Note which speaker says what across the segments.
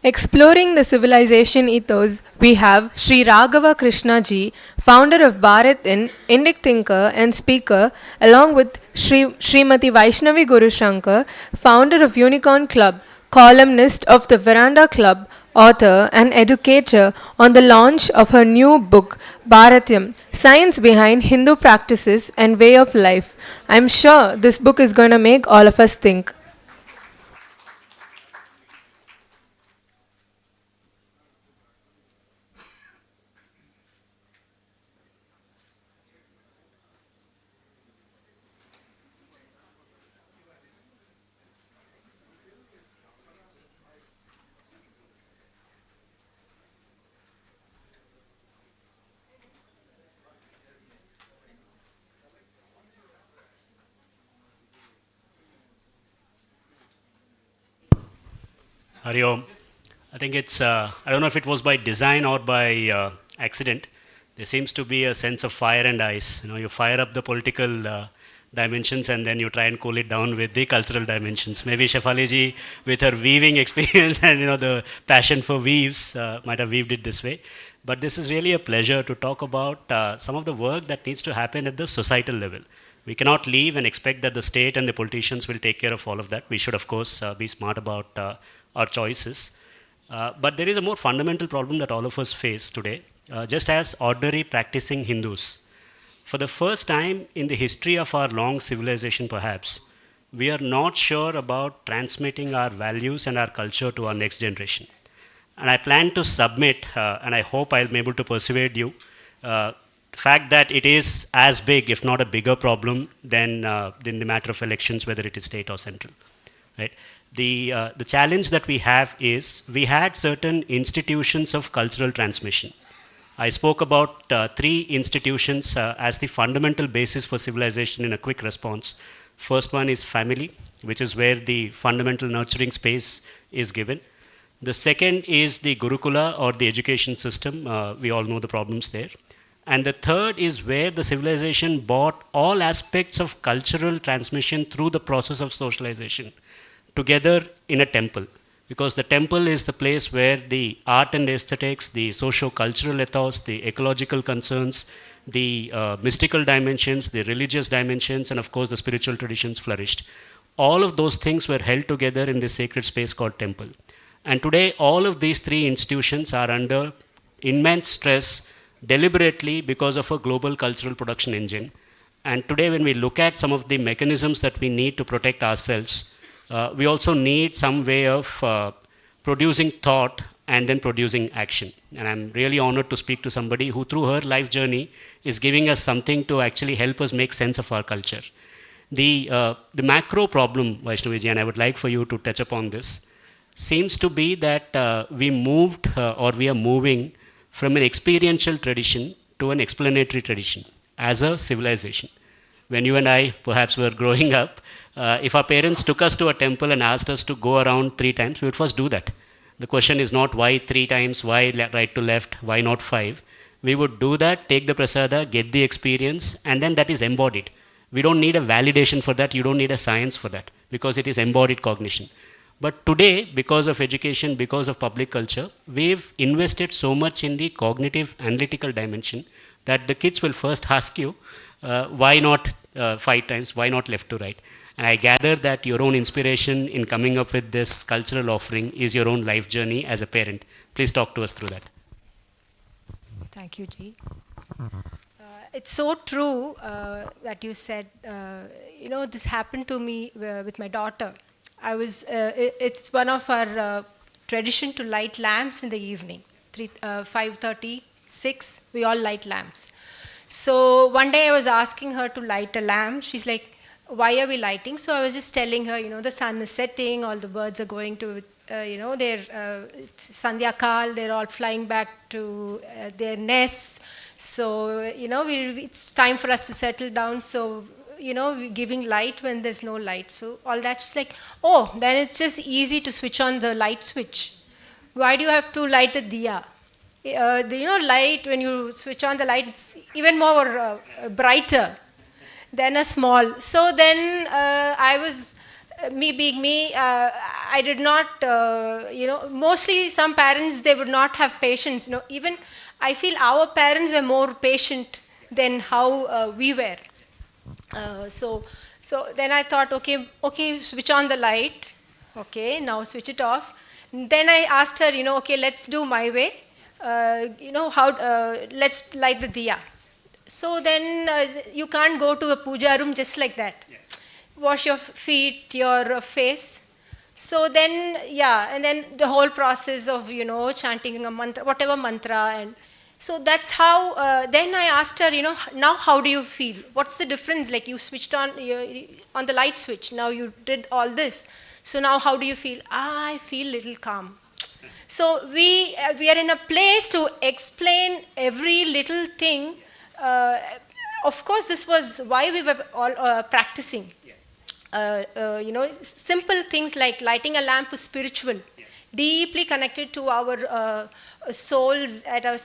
Speaker 1: Exploring the civilization ethos, we have Sri Raghava Krishna ji, founder of Bharatyam, Indic thinker and speaker, along with Srimati Vaishnavi Gurusankar, founder of Unicorn Club, columnist of the Veranda Club, author and educator on the launch of her new book, Bharatyam, Science Behind Hindu Practices and Way of Life. I'm sure this book is going to make all of us think.
Speaker 2: Hari Om. I think it's, I don't know if it was by design or by accident. There seems to be a sense of fire and ice. You know, you fire up the political dimensions and then you try and cool it down with the cultural dimensions. Maybe Shefali ji, with her weaving experience and the passion for weaves, might have weaved it this way. But this is really a pleasure to talk about some of the work that needs to happen at the societal level. We cannot leave and expect that the state and the politicians will take care of all of that. We should, of course, be smart about our choices. But there is a more fundamental problem that all of us face today. Just as ordinary practicing Hindus, for the first time in the history of our long civilization perhaps, we are not sure about transmitting our values and our culture to our next generation. And I plan to submit, and I hope I'll be able to persuade you, the fact that it is as big, if not a bigger problem than in the matter of elections, whether it is state or central. Right? The challenge that we have is we had certain institutions of cultural transmission. I spoke about three institutions as the fundamental basis for civilization in a quick response. First one is family, which is where the fundamental nurturing space is given. The second is the Gurukula or the education system. We all know the problems there. And the third is where the civilization brought all aspects of cultural transmission through the process of socialization together in a temple. Because the temple is the place where the art and aesthetics, the socio-cultural ethos, the ecological concerns, the mystical dimensions, the religious dimensions, and of course the spiritual traditions flourished. All of those things were held together in this sacred space called temple. And today all of these three institutions are under immense stress deliberately because of a global cultural production engine. And today when we look at some of the mechanisms that we need to protect ourselves, we also need some way of producing thought and then producing action. And I'm really honored to speak to somebody who through her life journey is giving us something to actually help us make sense of our culture. The macro problem, Vaishnavi, and I would like for you to touch upon this, seems to be that we moved or we are moving from an experiential tradition to an explanatory tradition as a civilization. When you and I perhaps were growing up, if our parents took us to a temple and asked us to go around 3 times, we would first do that. The question is not why 3 times, why right to left, why not 5. We would do that, take the prasada, get the experience, and then that is embodied. We don't need a validation for that, you don't need a science for that, because it is embodied cognition. But today, because of education, because of public culture, we've invested so much in the cognitive analytical dimension that the kids will first ask you, why not 5 times, why not left to right? And I gather that your own inspiration in coming up with this cultural offering is your own life journey as a parent. Please talk to us through that.
Speaker 3: Thank you, Ji. It's so true that you said, this happened to me with my daughter. It's one of our tradition to light lamps in the evening. 5:30, 6, we all light lamps. So one day I was asking her to light a lamp. She's like, why are we lighting? So I was just telling her, the sun is setting, all the birds are going to, their Sandhya Kal, they're all flying back to their nests. So, it's time for us to settle down. So, we're giving light when there's no light. So all that, she's like, oh, then it's just easy to switch on the light switch. Why do you have to light the diya? Light, when you switch on the light, it's even more brighter than a small. So then I was me being me, I did not, mostly some parents, they would not have patience. Even I feel our parents were more patient than how we were. So then I thought, okay, switch on the light. Okay, now switch it off. Then I asked her, okay, let's do my way. Let's light the diya. So then you can't go to a puja room just like that. Wash your feet, your face. So then, and then the whole process of, chanting a mantra, whatever mantra. And so that's how, then I asked her, now how do you feel? What's the difference? Like you switched on the light switch, now you did all this. So now how do you feel? I feel little calm. So we are in a place to explain every little thing. Of course, this was why we were all practicing. Simple things like lighting a lamp is spiritual, deeply connected to our souls at a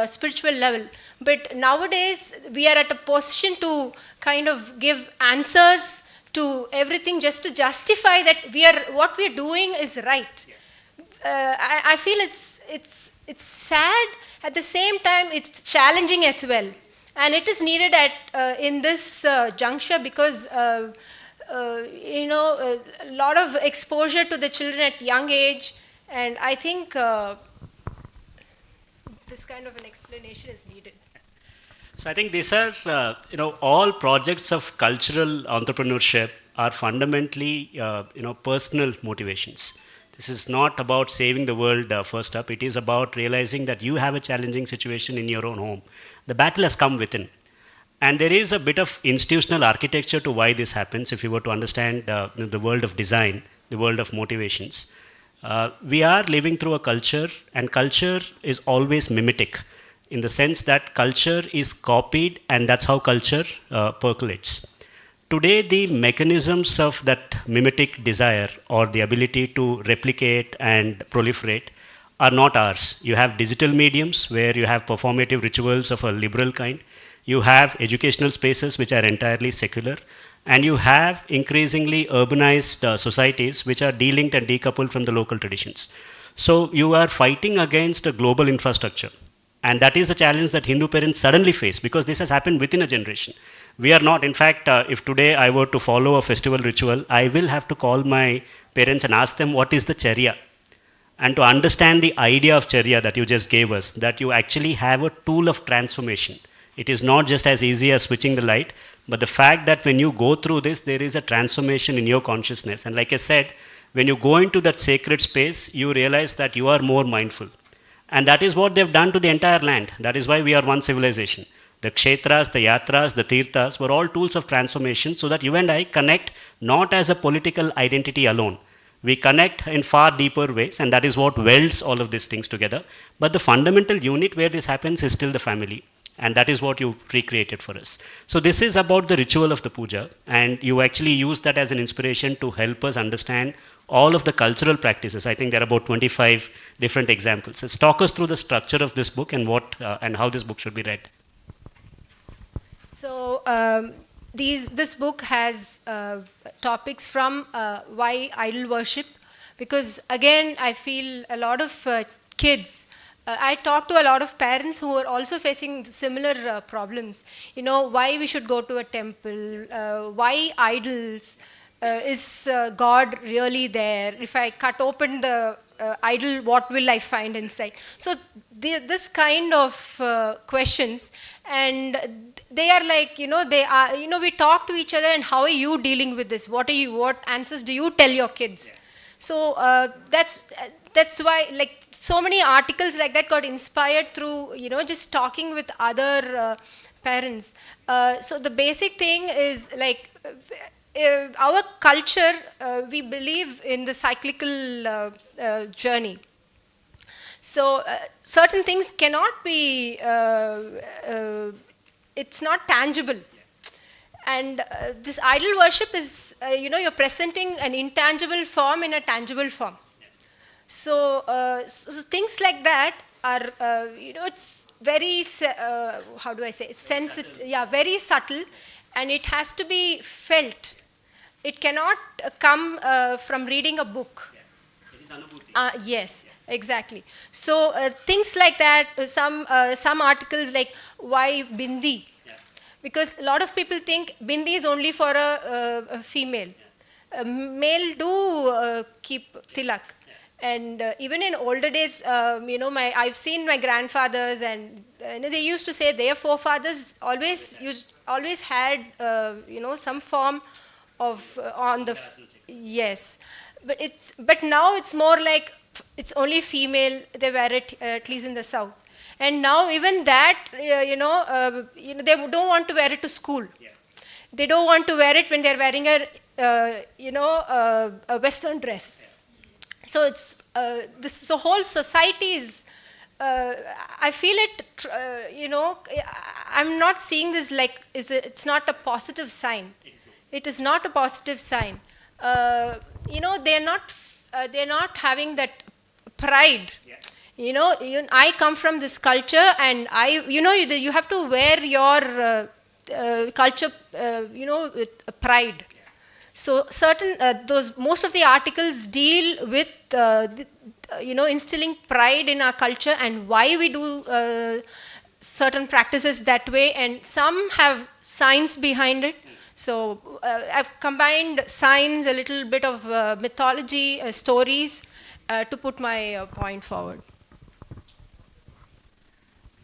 Speaker 3: spiritual level. But nowadays, we are at a position to kind of give answers to everything just to justify that what we are doing is right. I feel it's sad. At the same time, it's challenging as well, and it is needed in this juncture because a lot of exposure to the children at young age, and I think this kind of an explanation is needed.
Speaker 2: So I think these are, all projects of cultural entrepreneurship are fundamentally, personal motivations. This is not about saving the world first up. It is about realizing that you have a challenging situation in your own home. The battle has come within. And there is a bit of institutional architecture to why this happens. If you were to understand the world of design, the world of motivations, we are living through a culture, and culture is always mimetic in the sense that culture is copied, and that's how culture percolates. Today, the mechanisms of that mimetic desire or the ability to replicate and proliferate are not ours. You have digital mediums where you have performative rituals of a liberal kind. You have educational spaces which are entirely secular. And you have increasingly urbanized societies which are de-linked and decoupled from the local traditions. So you are fighting against a global infrastructure. And that is the challenge that Hindu parents suddenly face because this has happened within a generation. We are not, in fact, if today I were to follow a festival ritual, I will have to call my parents and ask them what is the charya. And to understand the idea of charya that you just gave us, that you actually have a tool of transformation. It is not just as easy as switching the light, but the fact that when you go through this, there is a transformation in your consciousness. And like I said, when you go into that sacred space, you realize that you are more mindful. And that is what they've done to the entire land. That is why we are one civilization. The kshetras, the yatras, the tirthas were all tools of transformation so that you and I connect not as a political identity alone. We connect in far deeper ways, and that is what welds all of these things together. But the fundamental unit where this happens is still the family. And that is what you recreated for us. So this is about the ritual of the puja, and you actually use that as an inspiration to help us understand all of the cultural practices. I think there are about 25 different examples. So talk us through the structure of this book and and how this book should be read.
Speaker 3: So this book has topics from why idol worship, because again I feel a lot of kids, I talk to a lot of parents who are also facing similar problems. Why we should go to a temple, why idols, is God really there? If I cut open the idol, what will I find inside? So this kind of questions, and they are like, they are, we talk to each other, and how are you dealing with this? What answers do you tell your kids? Yeah. So that's why, like, so many articles like that got inspired through, just talking with other parents. So the basic thing is, like, our culture, we believe in the cyclical journey. So certain things cannot be, it's not tangible. And this idol worship is, you're presenting an intangible form in a tangible form. So, things like that are, it's very, how do I say, sensitive, yeah, very subtle, and it has to be felt. it cannot come from reading a book.
Speaker 2: It is Anubhuti.
Speaker 3: Yes, exactly. So things like that, some articles like why Bindi?
Speaker 2: Yeah.
Speaker 3: Because a lot of people think Bindi is only for a female. Male do keep tilak. And even in older days, I've seen my grandfathers, and they used to say their forefathers always had, some form of on the yes, but now it's more like it's only female. They wear it at least in the south, and now even that, they don't want to wear it to school.
Speaker 2: Yeah.
Speaker 3: They don't want to wear it when they're wearing a Western dress. So it's this the whole society is. I feel it. I'm not seeing this like it's not a positive sign. It is not a positive sign. They're not having that pride. Yeah. I come from this culture, and you have to wear your culture, with pride. So most of the articles deal with, instilling pride in our culture and why we do certain practices that way, and some have science behind it. So I've combined science, a little bit of mythology, stories, to put my point forward.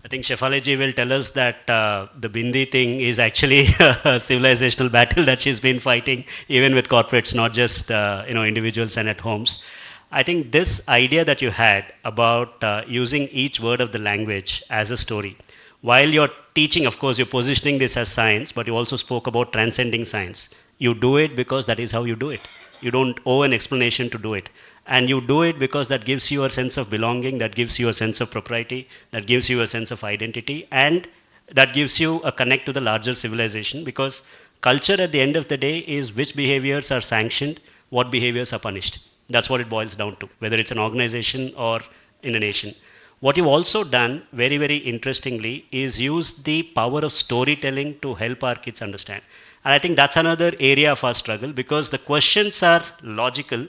Speaker 2: I think Shefali will tell us that the Bindi thing is actually a civilizational battle that she's been fighting, even with corporates, not just individuals and at homes. I think this idea that you had about using each word of the language as a story, while you're teaching, of course, you're positioning this as science, but you also spoke about transcending science. You do it because that is how you do it. You don't owe an explanation to do it. And you do it because that gives you a sense of belonging, that gives you a sense of propriety, that gives you a sense of identity, and that gives you a connect to the larger civilization, because culture at the end of the day is which behaviors are sanctioned, what behaviors are punished. That's what it boils down to, whether it's an organization or in a nation. What you've also done, very, very interestingly, is use the power of storytelling to help our kids understand. And I think that's another area of our struggle, because the questions are logical,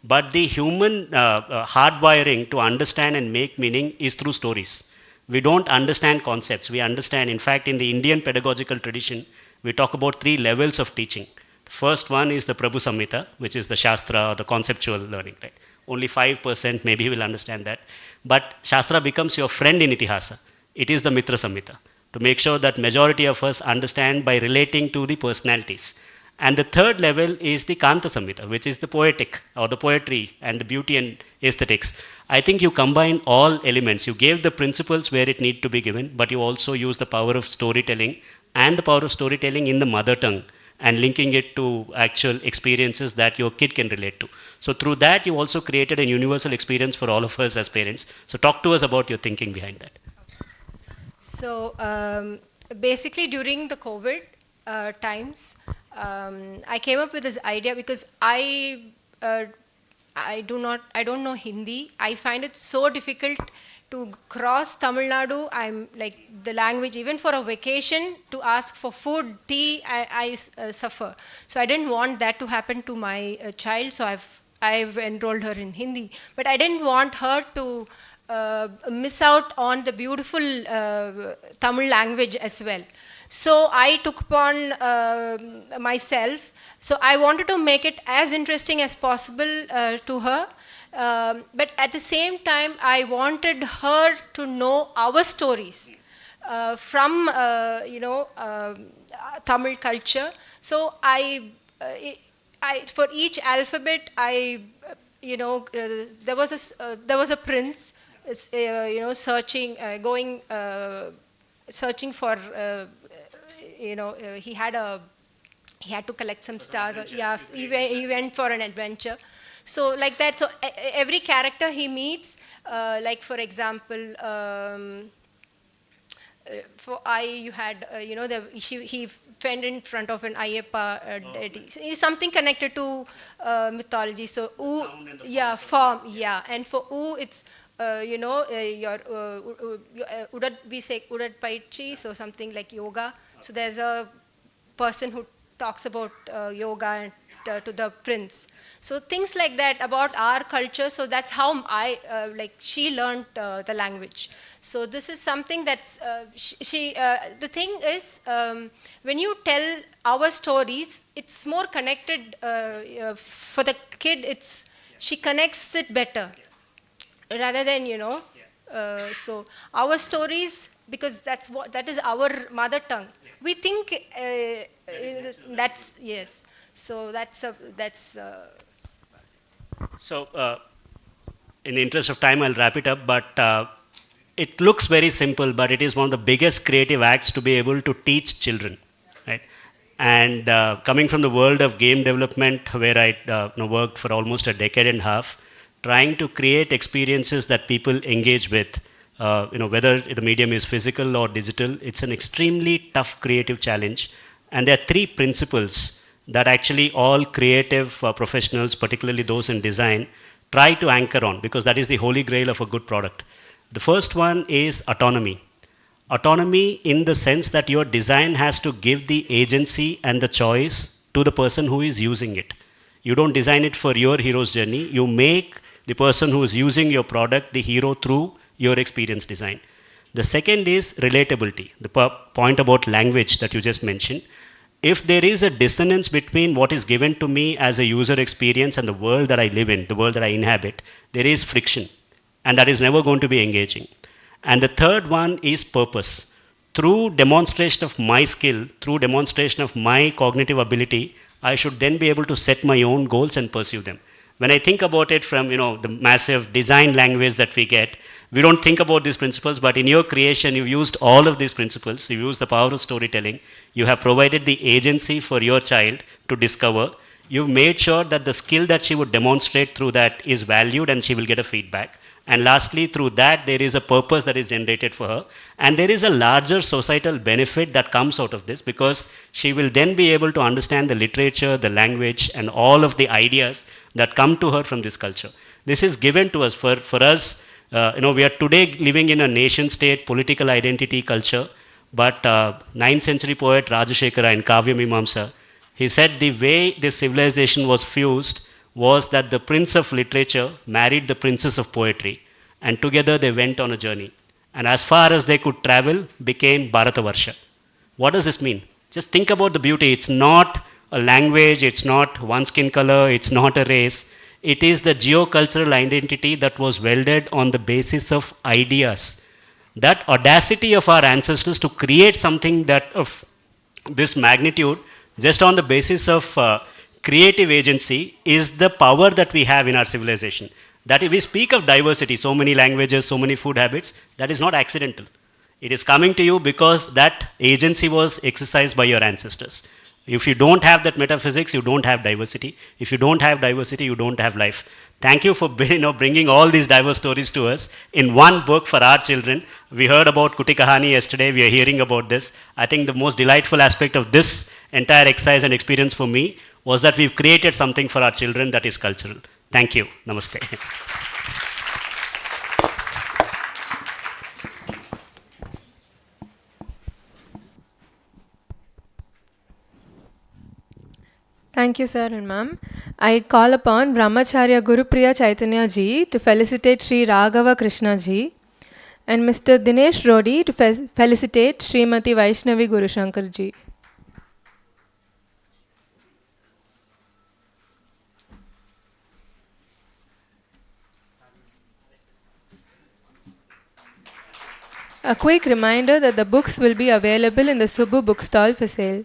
Speaker 2: but the human hardwiring to understand and make meaning is through stories. We don't understand concepts. We understand, in fact, in the Indian pedagogical tradition, we talk about 3 levels of teaching. The first one is the Prabhu Samhita, which is the Shastra or the conceptual learning. Right? Only 5% maybe will understand that. But Shastra becomes your friend in Itihasa. It is the Mitra Samhita, to make sure that majority of us understand by relating to the personalities. And the third level is the Kanta Samhita, which is the poetic or the poetry and the beauty and aesthetics. I think you combine all elements. You gave the principles where it need to be given, but you also use the power of storytelling and the power of storytelling in the mother tongue and linking it to actual experiences that your kid can relate to. So through that, you also created a universal experience for all of us as parents. So talk to us about your thinking behind that.
Speaker 3: So basically during the COVID times, I came up with this idea because I don't know Hindi. I find it so difficult to cross Tamil Nadu. I'm like the language, even for a vacation, to ask for food, tea, I suffer. So I didn't want that to happen to my child. So I've enrolled her in Hindi, but I didn't want her to miss out on the beautiful Tamil language as well. So I took upon myself. So I wanted to make it as interesting as possible to her. But at the same time, I wanted her to know our stories from, Tamil culture. So for each alphabet, there was a prince, searching, searching for. He had to collect some stars. He went for an adventure. So like that. So every character he meets, like for example, for you had he fend in front of an Ayyappa deity. It's something connected to mythology. So form, and for it's your we say Udad Paichi, so something like yoga. So there's a person who talks about yoga and to the prince. So things like that about our culture. So that's how she learned the language. So this is something that's the thing is, when you tell our stories, it's more connected for the kid. She connects it better rather than so our stories, because that is our mother tongue. We think that's yes. So that's
Speaker 2: So, in the interest of time, I'll wrap it up. But it looks very simple, but it is one of the biggest creative acts to be able to teach children, right? And coming from the world of game development, where I worked for almost a decade and a half, trying to create experiences that people engage with, whether the medium is physical or digital, it's an extremely tough creative challenge. And there are three principles that actually all creative professionals, particularly those in design, try to anchor on, because that is the holy grail of a good product. The first one is autonomy. Autonomy in the sense that your design has to give the agency and the choice to the person who is using it. You don't design it for your hero's journey. You make the person who is using your product the hero through your experience design. The second is relatability, the point about language that you just mentioned. If there is a dissonance between what is given to me as a user experience and the world that I live in, the world that I inhabit, there is friction, and that is never going to be engaging. And the third one is purpose. Through demonstration of my skill, through demonstration of my cognitive ability, I should then be able to set my own goals and pursue them. When I think about it from the massive design language that we get, we don't think about these principles, but in your creation, you've used all of these principles. You've used the power of storytelling. You have provided the agency for your child to discover. You've made sure that the skill that she would demonstrate through that is valued and she will get a feedback. And lastly, through that, there is a purpose that is generated for her. And there is a larger societal benefit that comes out of this, because she will then be able to understand the literature, the language, and all of the ideas that come to her from this culture. This is given to us. For us, we are today living in a nation state political identity culture, but 9th century poet Rajashekara in Kavya Mimamsa, he said the way this civilization was fused was that the prince of literature married the princess of poetry, and together they went on a journey. And as far as they could travel, became Bharatavarsha. What does this mean? Just think about the beauty. It's not a language, it's not one skin color, it's not a race. It is the geocultural identity that was welded on the basis of ideas. That audacity of our ancestors to create something that of this magnitude just on the basis of creative agency is the power that we have in our civilization. That if we speak of diversity, so many languages, so many food habits, that is not accidental. It is coming to you because that agency was exercised by your ancestors. If you don't have that metaphysics, you don't have diversity. If you don't have diversity, you don't have life. Thank you for bringing all these diverse stories to us in one book for our children. We heard about Kuti Kahani yesterday. We are hearing about this. I think the most delightful aspect of this entire exercise and experience for me was that we've created something for our children that is cultural. Thank you. Namaste.
Speaker 1: Thank you, sir and ma'am. I call upon Brahmacharya Gurupriya Chaitanya ji to felicitate Sri Raghava Krishna ji, and Mr. Dinesh Rodi to felicitate Srimati Vaishnavi Gurusankar ji. A quick reminder that the books will be available in the Subbu bookstall for sale.